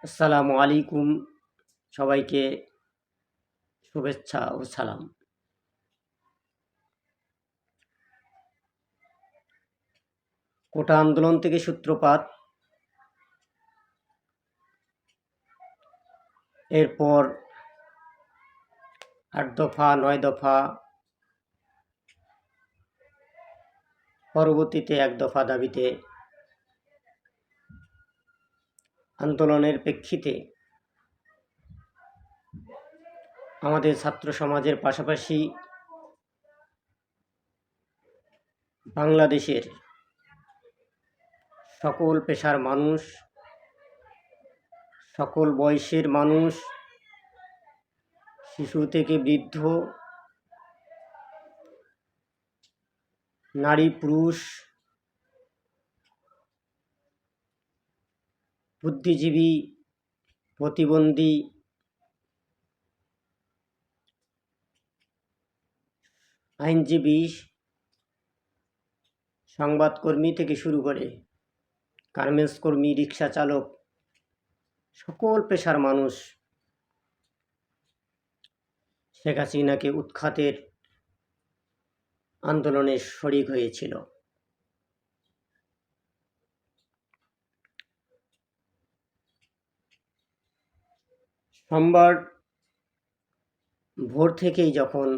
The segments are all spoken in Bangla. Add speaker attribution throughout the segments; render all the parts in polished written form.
Speaker 1: আসসালামু আলাইকুম। সবাইকে শুভেচ্ছা ও সালাম। কোটা আন্দোলন থেকে সূত্রপাত, এরপর ৮ দফা ৯ দফা, পরবর্তীতে ১ দফা দাবিতে আন্দোলনের প্রেক্ষিতে আমাদের ছাত্র সমাজের পাশাপাশি বাংলাদেশের সকল পেশার মানুষ, সকল বয়সের মানুষ, শিশু থেকে বৃদ্ধ, নারী পুরুষ, বুদ্ধিজীবী, প্রতিবন্ধী, আইনজীবী, সংবাদকর্মী থেকে শুরু করে গার্মেন্টস কর্মী, রিক্সা চালক, সকল পেশার মানুষ শেখ হাসিনাকে উৎখাতের আন্দোলনে শরিক হয়েছিল। সোমবার ভোর থেকেই যখন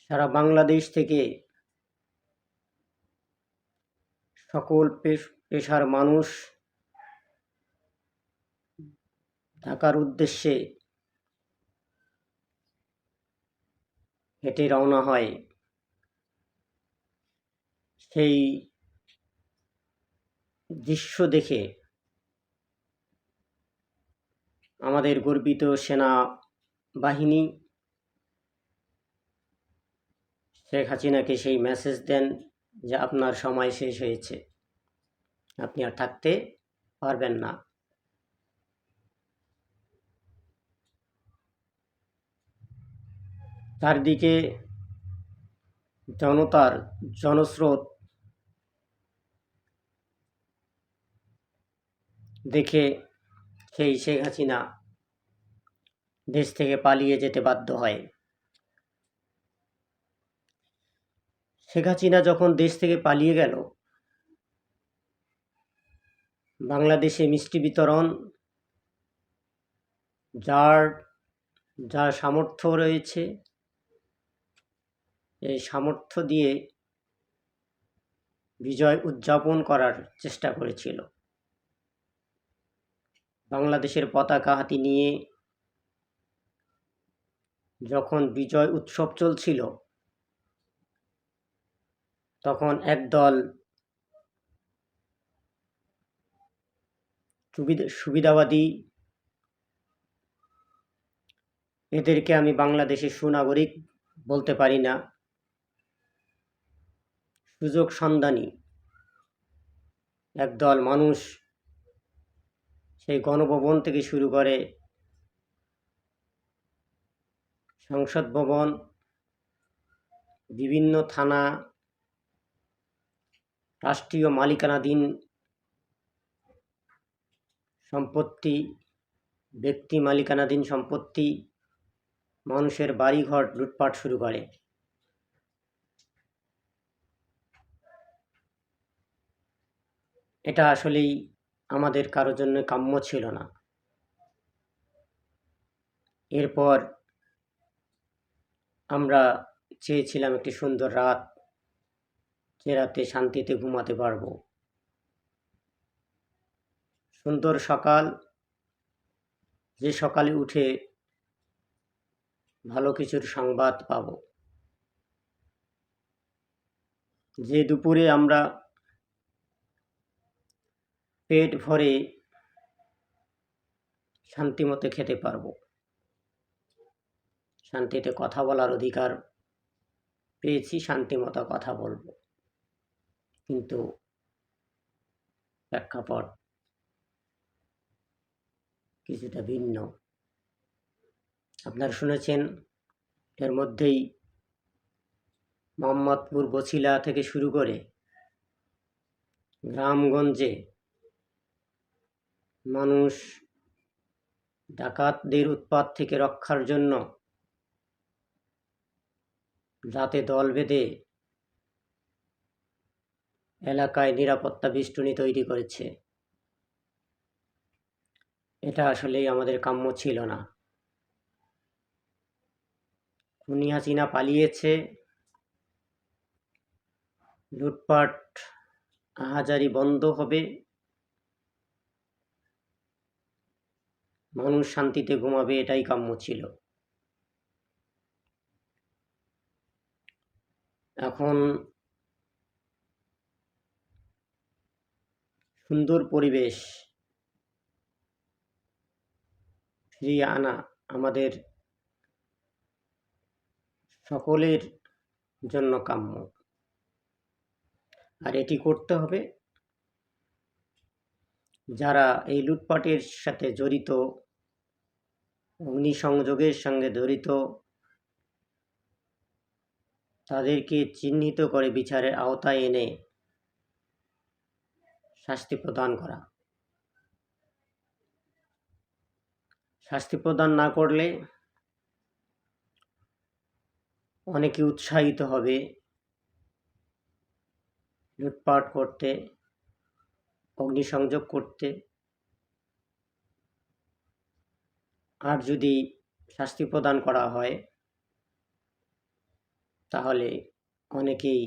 Speaker 1: সারা বাংলাদেশ থেকে সকল পেশার মানুষ ঢাকার উদ্দেশ্যে হেঁটে রওনা হয়, সেই দৃশ্য দেখে আমাদের গর্বিত সেনা বাহিনী শেখ হাসিনাকে সেই মেসেজ দেন যে আপনার সময় শেষ হয়েছে, আপনি আর থাকতে পারবেন না। চারদিকে জনতার জনস্রোত দেখে সেই শেখ হাসিনা দেশ থেকে পালিয়ে যেতে বাধ্য হয়। শেখ হাসিনা যখন দেশ থেকে পালিয়ে গেল, বাংলাদেশে মিষ্টি বিতরণ, যার সামর্থ্য রয়েছে এই সামর্থ্য দিয়ে বিজয় উদযাপন করার চেষ্টা করেছিল। বাংলাদেশের পতাকা হাতে নিয়ে যখন বিজয় উৎসব চলছিল, তখন একদল সুবিধাবাদী, এদেরকে আমি বাংলাদেশের সুনাগরিক বলতে পারি না, সুযোগ সন্ধানী একদল মানুষ সেই গণভবন থেকে শুরু করে সংসদ ভবন, বিভিন্ন থানা, রাষ্ট্রীয় মালিকানাধীন সম্পত্তি, ব্যক্তি মালিকানাধীন সম্পত্তি, মানুষের বাড়িঘর লুটপাট শুরু করে। এটা আসলেই আমাদের কারোর জন্য কাম্য ছিল না। এরপর আমরা চেয়েছিলাম একটি সুন্দর রাত, যে রাতে শান্তিতে ঘুমাতে পারবো, সুন্দর সকাল, যে সকালে উঠে ভালো কিছুর সংবাদ পাব, যে দুপুরে আমরা পেট ভরে শান্তিমতো খেতে পারবো, শান্তিতে কথা বলার অধিকার পেয়েছি, শান্তিমতো কথা বলবো। কিন্তু প্রেক্ষাপট কিছুটা ভিন্ন। আপনারা শুনেছেন, এর মধ্যেই মোহাম্মদপুর, বছিলা থেকে শুরু করে গ্রামগঞ্জে মানুষ ডাকাতদের উৎপাত থেকে রক্ষার জন্য রাতে দল বেঁধে এলাকায় নিরাপত্তা বেষ্টনী তৈরি করেছে। এটা আসলেই আমাদের কাম্য ছিল না। খুনি হাসিনা পালিয়েছে, লুটপাট আহাজারি বন্ধ হবে, মানুষ শান্তিতে ঘুমাবে, এটাই কাম্য ছিল। এখন সুন্দর পরিবেশ ফিরিয়ে আনা আমাদের সকলের জন্য কাম্য। আর এটি করতে হবে যারা এই লুটপাটের সাথে জড়িত, অগ্নিসংযোগের সঙ্গে জড়িত, তাদেরকে চিহ্নিত করে বিচারের আওতায় এনে শাস্তি প্রদান করা। শাস্তি প্রদান না করলে অনেকে উৎসাহিত হবে লুটপাট করতে, অগ্নিসংযোগ করতে। আর যদি শাস্তি প্রদান করা হয় তাহলে অনেকেই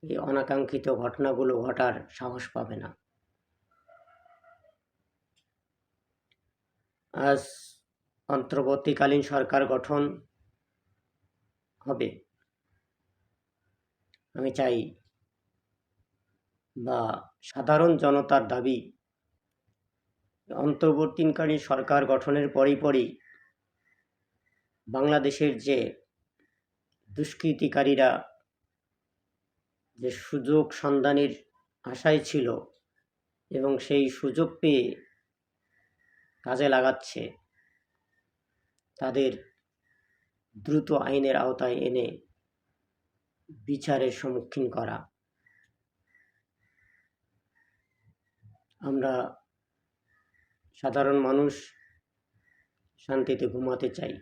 Speaker 1: এই অনাকাঙ্ক্ষিত ঘটনাগুলো ঘটার সাহস পাবে না। আজ অন্তর্বর্তীকালীন সরকার গঠন হবে। আমি চাই, বা সাধারণ জনতার দাবি, অন্তর্বর্তীকালীন সরকার গঠনের পরই বাংলাদেশের যে দুষ্কৃতিকারীরা যে সুযোগ সন্ধানের আশায় ছিল এবং সেই সুযোগ পেয়ে কাজে লাগাচ্ছে, তাদের দ্রুত আইনের আওতায় এনে বিচারের সম্মুখীন করা। আমরা সাধারণ মানুষ শান্তিতে ঘুমাতে চাই।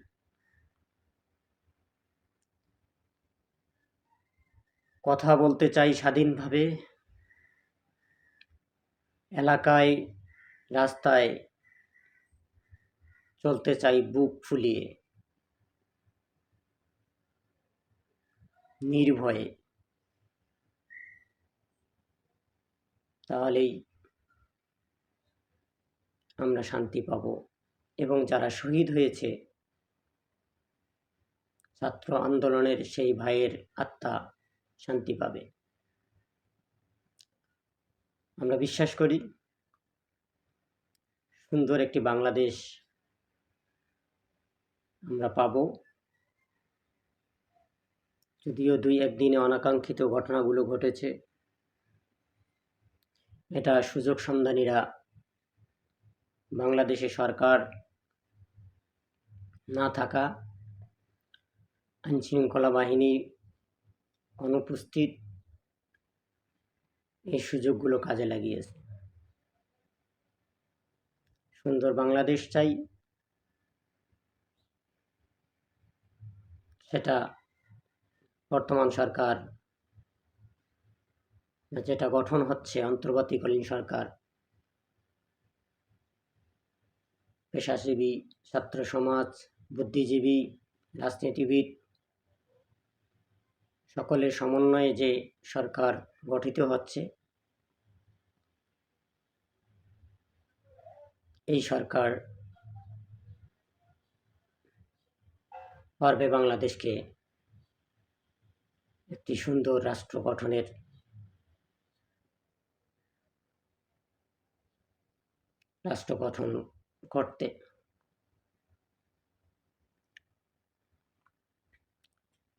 Speaker 1: কথা বলতে চাই স্বাধীনভাবে, এলাকায় রাস্তায় চলতে চাই বুক ফুলিয়ে, নির্ভয়ে। তাহলেই আমরা শান্তি পাব এবং যারা শহীদ হয়েছে ছাত্র আন্দোলনের, সেই ভাইয়ের আত্মা শান্তি পাবে। আমরা বিশ্বাস করি সুন্দর একটি বাংলাদেশ আমরা পাব। যদিও 2-1 দিনে অনাকাঙ্ক্ষিত ঘটনাগুলো ঘটেছে, এটা সুযোগ সন্ধানীরা, বাংলাদেশে সরকার না থাকা, আইনশৃঙ্খলা বাহিনী অনুপস্থিত, এই সুযোগগুলো কাজে লাগিয়েছে। সুন্দর বাংলাদেশ চাই, সেটা বর্তমান সরকার, যেটা গঠন হচ্ছে অন্তর্বর্তীকালীন সরকার, পেশাজীবী, ছাত্র সমাজ, বুদ্ধিজীবী, রাজনীতিবিদ সকলের সমন্বয়ে যে সরকার গঠিত হচ্ছে, এই সরকার পারবে বাংলাদেশকে একটি সুন্দর রাষ্ট্র গঠনের করতে।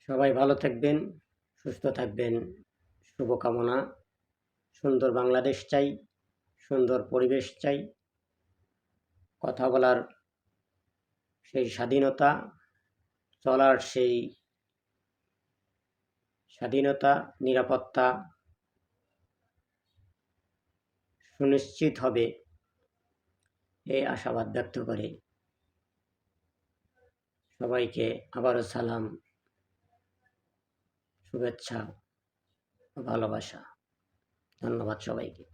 Speaker 1: সবাই ভালো থাকবেন, সুস্থ থাকবেন, শুভকামনা। সুন্দর বাংলাদেশ চাই, সুন্দর পরিবেশ চাই, কথা বলার সেই স্বাধীনতা, চলার সেই স্বাধীনতা, নিরাপত্তা, সুনিশ্চিত হবে এই আশাবাদ ব্যক্ত করে সবাইকে আবারও সালাম, শুভেচ্ছা, ভালোবাসা। ধন্যবাদ সবাইকে।